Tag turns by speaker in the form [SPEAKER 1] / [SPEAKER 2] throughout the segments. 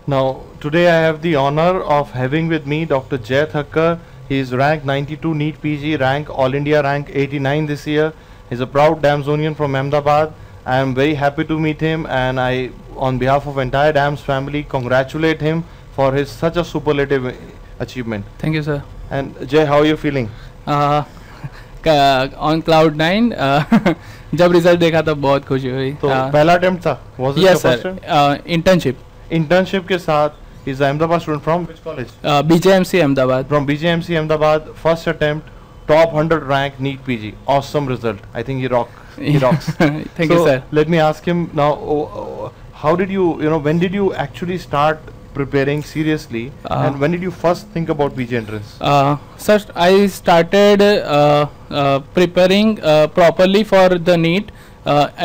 [SPEAKER 1] Now, today I have the honor of having with me Dr. Jay Thakkar. He is rank 92 NEET PG, rank All India rank 89 this year. He's a proud Damsonian from Ahmedabad. I am very happy to meet him, and I, on behalf of entire Dams family, congratulate him for his such a superlative achievement.
[SPEAKER 2] Thank you, sir.
[SPEAKER 1] And Jay, how are you feeling?
[SPEAKER 2] On cloud 9 जब result देखा तब बहुत खुशी हुई.
[SPEAKER 1] तो पहला attempt था? Was it
[SPEAKER 2] yes
[SPEAKER 1] your
[SPEAKER 2] sir.
[SPEAKER 1] first time? Internship के साथ is an Ahmedabad student from which college?
[SPEAKER 2] BJMC Ahmedabad.
[SPEAKER 1] From BJMC Ahmedabad, first attempt, top 100 rank NEET PG. Awesome result. I think he rocks.
[SPEAKER 2] Thank you, sir.
[SPEAKER 1] Let me ask him now. How did you when did you actually start preparing seriously, and when did you first think about PG entrance?
[SPEAKER 2] Sir, I started preparing properly for the NEET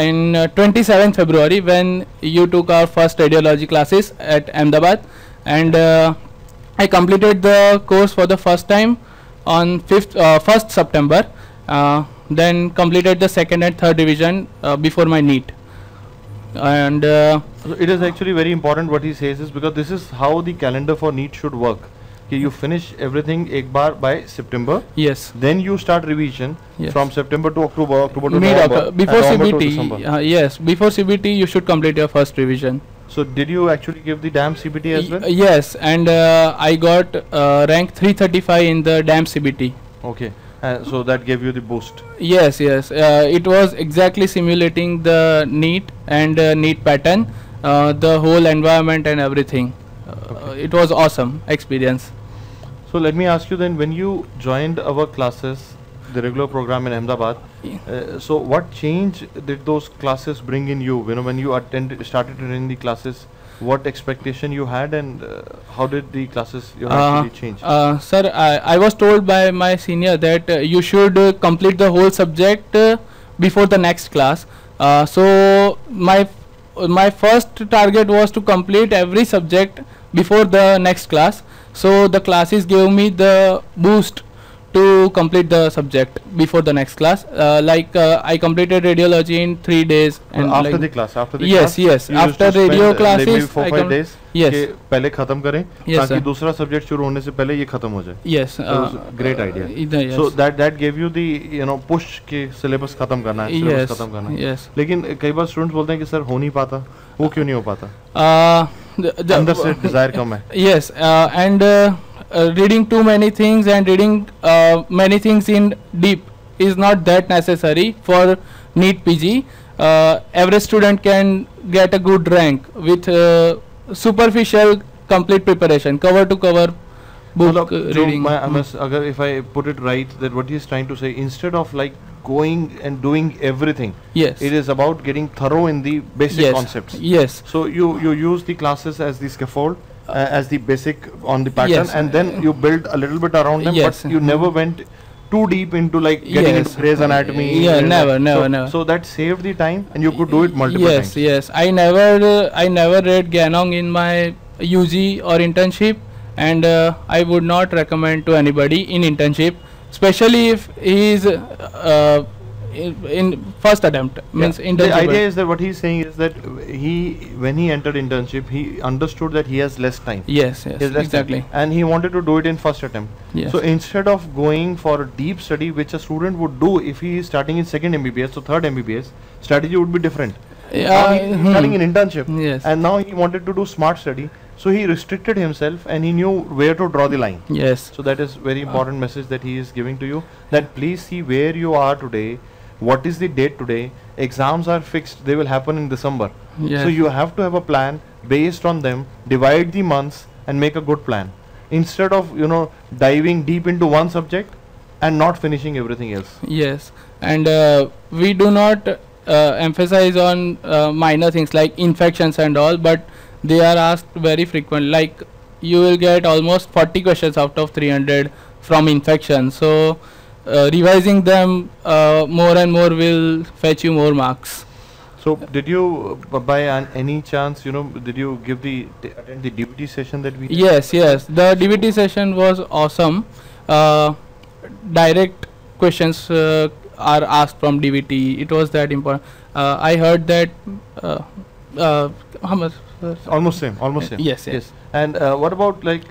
[SPEAKER 2] in 27th February when you took our first radiology classes at Ahmedabad, and I completed the course for the first time on 1st September, then completed the second and third division before my NEET. And
[SPEAKER 1] so it is actually very important what he says is because this is how the calendar for NEET should work. You finish everything ek bar by September.
[SPEAKER 2] Yes.
[SPEAKER 1] Then you start revision from September to October, October to
[SPEAKER 2] Mid
[SPEAKER 1] November,
[SPEAKER 2] before
[SPEAKER 1] November
[SPEAKER 2] CBT. Yes, before CBT you should complete your first revision.
[SPEAKER 1] So did you actually give the DAM CBT as well?
[SPEAKER 2] Yes, and I got rank 335 in the DAM CBT.
[SPEAKER 1] Okay. So that gave you the boost.
[SPEAKER 2] Yes, yes. It was exactly simulating the NEET and NEET pattern, the whole environment and everything. It was awesome experience.
[SPEAKER 1] So let me ask you then, when you joined our classes, the regular program in Ahmedabad, so what change did those classes bring in you? When you started attending the classes, what expectation you had, and how did the classes actually change?
[SPEAKER 2] Sir, I was told by my senior that you should complete the whole subject before the next class. So my first target was to complete every subject before the next class. So the classes gave me the boost to complete the subject before the next class. I completed radiology in 3 days. And
[SPEAKER 1] after the class?
[SPEAKER 2] Yes, yes. After radio classes,
[SPEAKER 1] maybe 4-5 days.
[SPEAKER 2] Yes.
[SPEAKER 1] पहले खत्म करें ताकि दूसरा subject शुरू होने से पहले ये खत्म हो जाए.
[SPEAKER 2] Yes.
[SPEAKER 1] Great idea.
[SPEAKER 2] Yes.
[SPEAKER 1] So that gave you the push कि syllabus खत्म करना है, syllabus खत्म करना है.
[SPEAKER 2] Yes.
[SPEAKER 1] लेकिन कई बार students बोलते हैं कि सर हो नहीं पाता. वो क्यों नहीं हो पाता? अंदर से desire कम है.
[SPEAKER 2] Yes. And reading too many things and reading many things in deep is not that necessary for NEET PG. Every student can get a good rank with superficial complete preparation, cover to cover book reading.
[SPEAKER 1] If I put it right, that what he is trying to say, instead of like going and doing everything,
[SPEAKER 2] yes,
[SPEAKER 1] it is about getting thorough in the basic concepts.
[SPEAKER 2] Yes.
[SPEAKER 1] So you use the classes as the scaffold, as the basic on the pattern,
[SPEAKER 2] yes,
[SPEAKER 1] and then you build a little bit around them,
[SPEAKER 2] yes,
[SPEAKER 1] but you never went too deep into like getting into Gray's Anatomy.
[SPEAKER 2] Yeah, never.
[SPEAKER 1] So that saved the time, and you could do it multiple times.
[SPEAKER 2] Yes. I never read Ganong in my UG or internship, and I would not recommend to anybody in internship, especially if he is in first attempt. Means internship.
[SPEAKER 1] The idea is that what he's saying is that when he entered internship, he understood that he has less time.
[SPEAKER 2] Yes, exactly.
[SPEAKER 1] Time, and he wanted to do it in first attempt.
[SPEAKER 2] Yes.
[SPEAKER 1] So instead of going for a deep study, which a student would do if he is starting in second MBBS or third MBBS, strategy would be different. Now he's starting in internship,
[SPEAKER 2] yes,
[SPEAKER 1] and now he wanted to do smart study. So he restricted himself, and he knew where to draw the line.
[SPEAKER 2] Yes.
[SPEAKER 1] So that is very important message that he is giving to you. That please see where you are today. What is the date today? Exams are fixed. They will happen in December.
[SPEAKER 2] Yes.
[SPEAKER 1] So you have to have a plan based on them. Divide the months and make a good plan. Instead of diving deep into one subject and not finishing everything else.
[SPEAKER 2] Yes. And we do not emphasize on minor things like infections and all, but they are asked very frequently. Like you will get almost 40 questions out of 300 from infection. So revising them more and more will fetch you more marks.
[SPEAKER 1] So did you, by any chance, did you attend the DBT session that we did?
[SPEAKER 2] Yes. The DBT session was awesome. Direct questions are asked from DBT. It was that important. I heard that how much?
[SPEAKER 1] Almost same.
[SPEAKER 2] Yes, yes.
[SPEAKER 1] And what about like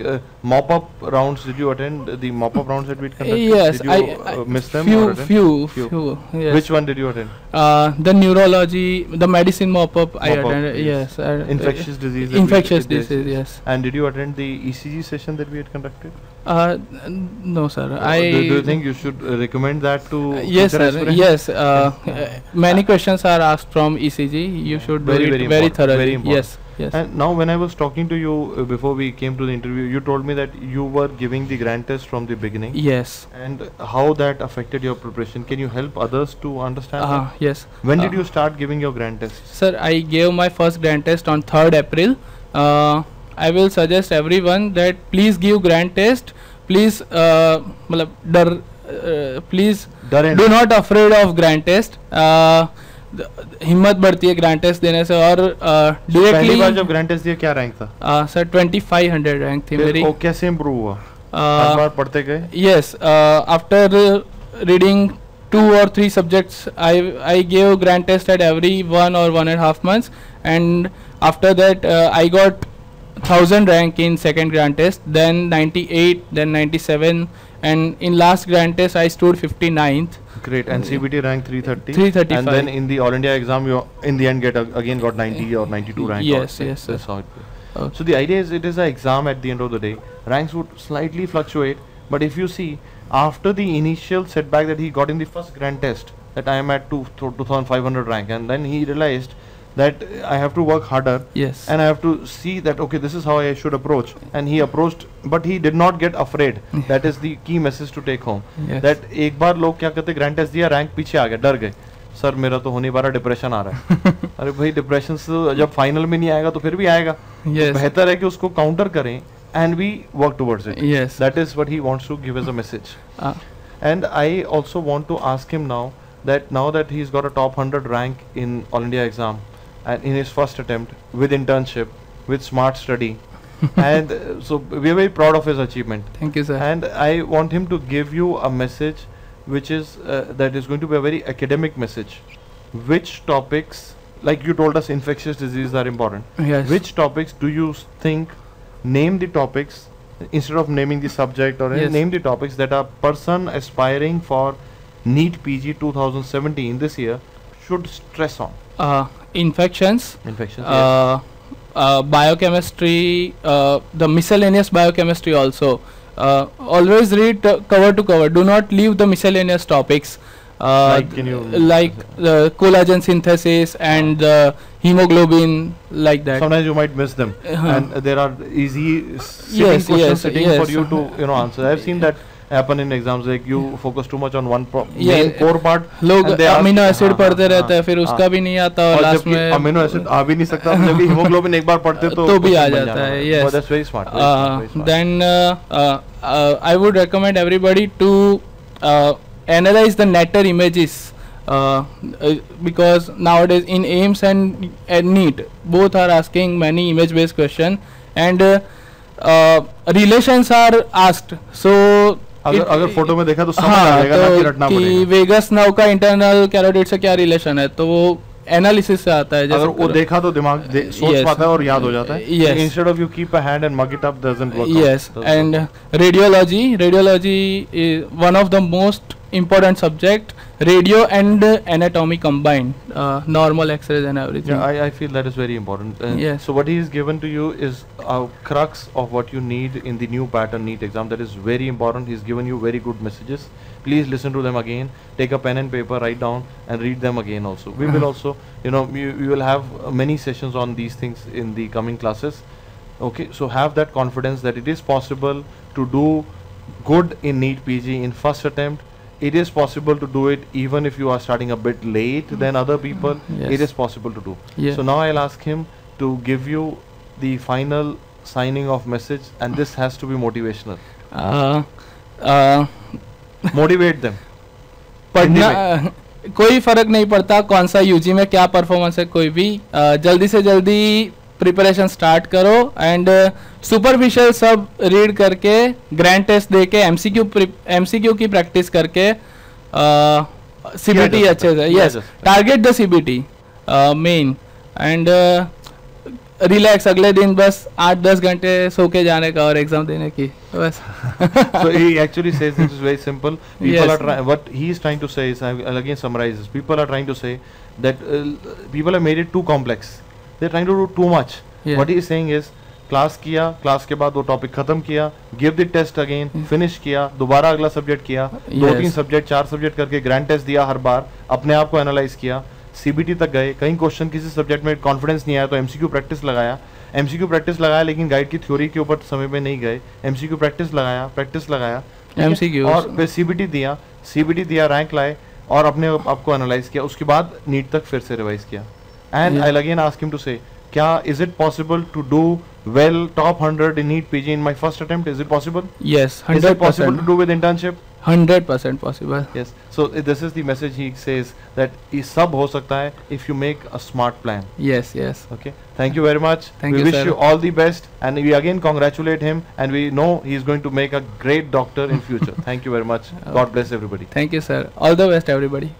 [SPEAKER 1] mop-up rounds? Did you attend the mop-up rounds that we conducted?
[SPEAKER 2] Yes,
[SPEAKER 1] Did you
[SPEAKER 2] I
[SPEAKER 1] miss them? or attend?
[SPEAKER 2] Few. Yes.
[SPEAKER 1] Which one did you attend?
[SPEAKER 2] The neurology, the medicine mop-up I
[SPEAKER 1] Mop-up,
[SPEAKER 2] attended.
[SPEAKER 1] yes.
[SPEAKER 2] Yes.
[SPEAKER 1] Infectious disease. that
[SPEAKER 2] Infectious
[SPEAKER 1] we-
[SPEAKER 2] disease. Yes.
[SPEAKER 1] And did you attend the ECG session that we had conducted?
[SPEAKER 2] No, sir.
[SPEAKER 1] Do you think you should recommend that to
[SPEAKER 2] Yes,
[SPEAKER 1] future
[SPEAKER 2] sir.
[SPEAKER 1] aspirants?
[SPEAKER 2] Yes. Many questions are asked from ECG. You should do
[SPEAKER 1] Very,
[SPEAKER 2] it
[SPEAKER 1] very
[SPEAKER 2] very
[SPEAKER 1] important,
[SPEAKER 2] thoroughly.
[SPEAKER 1] very important.
[SPEAKER 2] Yes. Yes.
[SPEAKER 1] And now when I was talking to you before we came to the interview, you told me that you were giving the grand test from the beginning.
[SPEAKER 2] Yes.
[SPEAKER 1] And how that affected your preparation. Can you help others to understand that?
[SPEAKER 2] Yes.
[SPEAKER 1] When did you start giving your grand tests?
[SPEAKER 2] Sir, I gave my first grand test on 3rd April. I will suggest everyone that please give grand test. Please, please
[SPEAKER 1] डरें
[SPEAKER 2] do not afraid of grand test. हिम्मत बढ़ती है grand test देने से और
[SPEAKER 1] पहली बार
[SPEAKER 2] directly
[SPEAKER 1] जब grand test दिया क्या रैंक था?
[SPEAKER 2] सर 2500 रैंक थी
[SPEAKER 1] फिर
[SPEAKER 2] मेरी.
[SPEAKER 1] वो कैसे इम्प्रूव हुआ? हर बार पढ़ते गए?
[SPEAKER 2] Yes, after reading 2 or 3 subjects, I gave grand test at every 1 or 1.5 months, and after that I got 1000 rank in second grand test, then 98, then 97, and in last grand test I stood 59th.
[SPEAKER 1] Great. And CBT rank 330.
[SPEAKER 2] 335.
[SPEAKER 1] And then in the All India exam, you in the end again got 90 or 92 rank.
[SPEAKER 2] Yes,
[SPEAKER 1] or-
[SPEAKER 2] yes, sir.
[SPEAKER 1] That's how it goes. So the idea is it is an exam at the end of the day. Ranks would slightly fluctuate, but if you see after the initial setback that he got in the first grand test, that I am at 2500 rank, and then he realized that I have to work harder.
[SPEAKER 2] Yes.
[SPEAKER 1] And I have to see that okay, this is how I should approach. And he approached, but he did not get afraid. That is the key message to take home.
[SPEAKER 2] Yes.
[SPEAKER 1] That एक बार लोग क्या कहते grand test दिया, rank पीछे आ गया, डर गए, sir मेरा तो हो नहीं पा रहा, डिप्रेशन आ रहा है. अरे भाई डिप्रेशन से जब फाइनल में नहीं आएगा तो फिर भी आएगा.
[SPEAKER 2] Yes.
[SPEAKER 1] बेहतर है कि उसको काउंटर करें and we work towards it.
[SPEAKER 2] Yes.
[SPEAKER 1] That is what he wants to give as a message.
[SPEAKER 2] Uh,
[SPEAKER 1] And I also want to ask him now that he's got a top 100 rank in All India exam, and in his first attempt with internship, with smart study, and so we are very proud of his achievement.
[SPEAKER 2] Thank you, sir.
[SPEAKER 1] And I want him to give you a message which is that is going to be a very academic message. Which topics, like you told us, infectious diseases are important.
[SPEAKER 2] Yes.
[SPEAKER 1] Which topics do you think, name the topics instead of naming the subject or
[SPEAKER 2] Yes.
[SPEAKER 1] name the topics that a person aspiring for NEET PG 2017 this year should stress on?
[SPEAKER 2] Infections.
[SPEAKER 1] Infections.
[SPEAKER 2] Biochemistry, the miscellaneous biochemistry also. Always read cover to cover. Do not leave the miscellaneous topics.
[SPEAKER 1] Like, can you-
[SPEAKER 2] like collagen synthesis and hemoglobin, like that.
[SPEAKER 1] Sometimes you might miss them, and there are easy sitting
[SPEAKER 2] Yes,
[SPEAKER 1] questions
[SPEAKER 2] yes,
[SPEAKER 1] sitting
[SPEAKER 2] yes.
[SPEAKER 1] for you to answer. I've seen that happen in exams. Like you focus too much on one
[SPEAKER 2] Yeah.
[SPEAKER 1] main core part.
[SPEAKER 2] लोग
[SPEAKER 1] and they ask-
[SPEAKER 2] amino acid
[SPEAKER 1] हाँ,
[SPEAKER 2] पढ़ते
[SPEAKER 1] हाँ,
[SPEAKER 2] रहते हैं, फिर
[SPEAKER 1] हाँ,
[SPEAKER 2] उसका भी नहीं आता और
[SPEAKER 1] और
[SPEAKER 2] लास्ट
[SPEAKER 1] जबकि
[SPEAKER 2] में
[SPEAKER 1] अमीनो एसिड आ भी नहीं सकता, जबकि हीमोग्लोबिन एक बार पढ़ते तो
[SPEAKER 2] भी आ
[SPEAKER 1] question बन
[SPEAKER 2] जाता
[SPEAKER 1] जाना
[SPEAKER 2] है.
[SPEAKER 1] है.
[SPEAKER 2] Yes.
[SPEAKER 1] Oh, that's very smart. Very smart.
[SPEAKER 2] Then I would recommend everybody to analyze the netter images, because nowadays in AIMS and NEET both are asking many image based question, and relations are asked. So
[SPEAKER 1] अगर photo में देखा तो समझ आ
[SPEAKER 2] हाँ,
[SPEAKER 1] जाएगा ना कि रटना
[SPEAKER 2] तो कि
[SPEAKER 1] पड़ेगा.
[SPEAKER 2] वेगस नाउ का इंटरनल कैरोटिड से क्या रिलेशन है, तो वो एनालिसिस से आता है.
[SPEAKER 1] अगर वो देखा तो दिमाग सोच
[SPEAKER 2] Yes.
[SPEAKER 1] पाता है और याद हो जाता है.
[SPEAKER 2] Yes.
[SPEAKER 1] Instead of you keep a hand and mug it up, doesn't work.
[SPEAKER 2] Yes,
[SPEAKER 1] out.
[SPEAKER 2] and radiology is one of the most important subject. Radio and anatomy combined, normal X-rays and everything.
[SPEAKER 1] Yeah, I feel that is very important.
[SPEAKER 2] Yes.
[SPEAKER 1] So what he is given to you is a crux of what you need in the new pattern NEET exam. That is very important. He's given you very good messages. Please listen to them again. Take a pen and paper, write down, and read them again also. We will also, we will have many sessions on these things in the coming classes. Okay, so have that confidence that it is possible to do good in NEET PG in first attempt. It is possible to do it even if you are starting a bit late than other people.
[SPEAKER 2] Yes.
[SPEAKER 1] It is possible to do.
[SPEAKER 2] Yeah.
[SPEAKER 1] So now I'll ask him to give you the final signing off message, and this has to be motivational. Motivate them.
[SPEAKER 2] पढ़ना कोई फर्क नहीं पड़ता कौन सा UG में क्या performance है, कोई भी जल्दी से जल्दी प्रिपरेशन स्टार्ट करो, एंड सुपरफिशियल सब रीड करके ग्रैंड टेस्ट दे के एमसीक्यू की प्रैक्टिस करके सीबीटी अच्छे से, yes, target the CBT main, and relax, अगले दिन बस 8-10 घंटे सो के जाने का और एग्जाम देने की बस.
[SPEAKER 1] So he actually says this is very simple. People
[SPEAKER 2] Yes.
[SPEAKER 1] are what he is trying to say is, I'll again summarize this. People are trying to say that people have made it too complex. They're trying to do too much.
[SPEAKER 2] Yeah.
[SPEAKER 1] What he is saying is, class किया, class के बाद वो topic खत्म किया, give the test again, finish किया, दोबारा अगला subject किया, 2-3 सब्जेक्ट 4 सब्जेक्ट करके ग्रैंड टेस्ट दिया हर बार, अपने आप को एनालाइज किया, सीबीटी तक गए, कहीं क्वेश्चन किसी सब्जेक्ट में कॉन्फिडेंस नहीं आया तो एमसीक्यू प्रैक्टिस लगाया, लेकिन गाइड की थ्योरी के ऊपर समय पे नहीं गए, एमसीक्यू प्रैक्टिस लगाया
[SPEAKER 2] MCQ
[SPEAKER 1] और फिर सीबीटी दिया, रैंक लाए और अपने आप को एनालाइज किया, उसके बाद नीट तक फिर से रिवाइज किया. And I again ask him to say, क्या is it possible to do well top 100 in NEET PG in my first attempt? Is it possible?
[SPEAKER 2] Yes,
[SPEAKER 1] Is it possible
[SPEAKER 2] 100%.
[SPEAKER 1] to do with internship?
[SPEAKER 2] 100% possible.
[SPEAKER 1] Yes. So this is the message he says, that ये सब हो सकता है if you make a smart plan.
[SPEAKER 2] Yes, yes.
[SPEAKER 1] Okay. Thank you very much.
[SPEAKER 2] Thank
[SPEAKER 1] we
[SPEAKER 2] you,
[SPEAKER 1] wish
[SPEAKER 2] sir.
[SPEAKER 1] you all the best, and we again congratulate him, and we know he is going to make a great doctor in future. Thank you very much. God bless everybody.
[SPEAKER 2] Thank you, sir. All the best, everybody.